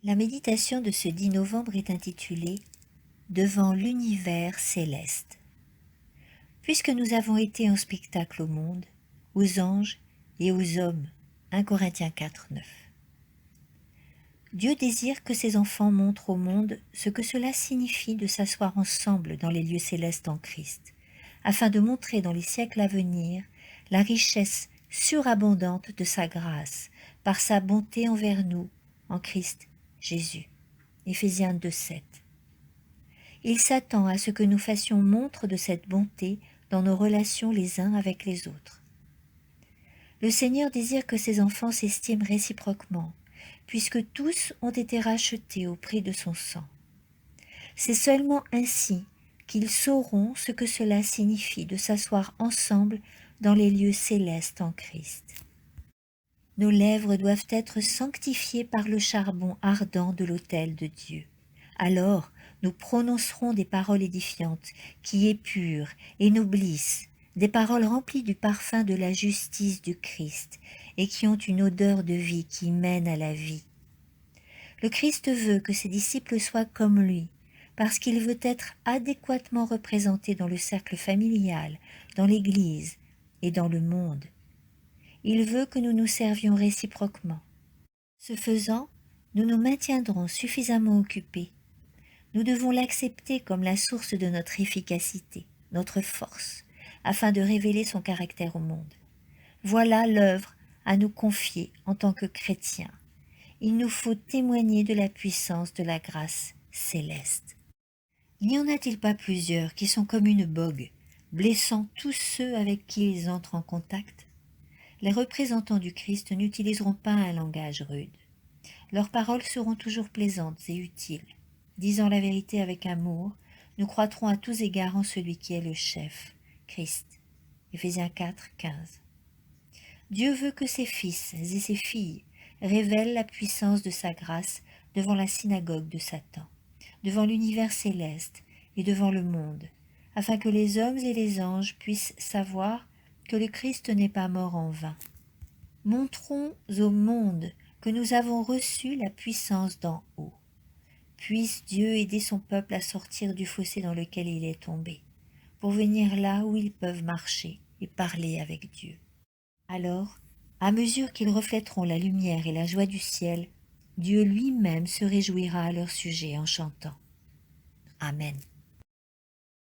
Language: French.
La méditation de ce 10 novembre est intitulée « Devant l'univers céleste ». Puisque nous avons été en spectacle au monde, aux anges et aux hommes, 1 Corinthiens 4, 9. Dieu désire que ses enfants montrent au monde ce que cela signifie de s'asseoir ensemble dans les lieux célestes en Christ, afin de montrer dans les siècles à venir la richesse surabondante de sa grâce, par sa bonté envers nous, en Christ Jésus. Éphésiens 2, 7. Il s'attend à ce que nous fassions montre de cette bonté dans nos relations les uns avec les autres. Le Seigneur désire que ses enfants s'estiment réciproquement, puisque tous ont été rachetés au prix de son sang. C'est seulement ainsi qu'ils sauront ce que cela signifie de s'asseoir ensemble dans les lieux célestes en Christ. Nos lèvres doivent être sanctifiées par le charbon ardent de l'autel de Dieu. Alors, nous prononcerons des paroles édifiantes qui épurent et noblissent, des paroles remplies du parfum de la justice du Christ et qui ont une odeur de vie qui mène à la vie. Le Christ veut que ses disciples soient comme lui, parce qu'il veut être adéquatement représenté dans le cercle familial, dans l'Église et dans le monde. Il veut que nous nous servions réciproquement. Ce faisant, nous nous maintiendrons suffisamment occupés. Nous devons l'accepter comme la source de notre efficacité, notre force, afin de révéler son caractère au monde. Voilà l'œuvre à nous confier en tant que chrétiens. Il nous faut témoigner de la puissance de la grâce céleste. N'y en a-t-il pas plusieurs qui sont comme une bogue, blessant tous ceux avec qui ils entrent en contact? Les représentants du Christ n'utiliseront pas un langage rude. Leurs paroles seront toujours plaisantes et utiles. Disant la vérité avec amour, nous croîtrons à tous égards en celui qui est le chef, Christ. Éphésiens 4, 15. Dieu veut que ses fils et ses filles révèlent la puissance de sa grâce devant la synagogue de Satan, devant l'univers céleste et devant le monde, afin que les hommes et les anges puissent savoir que le Christ n'est pas mort en vain. Montrons au monde que nous avons reçu la puissance d'en haut. Puisse Dieu aider son peuple à sortir du fossé dans lequel il est tombé, pour venir là où ils peuvent marcher et parler avec Dieu. Alors, à mesure qu'ils reflèteront la lumière et la joie du ciel, Dieu lui-même se réjouira à leur sujet en chantant. Amen.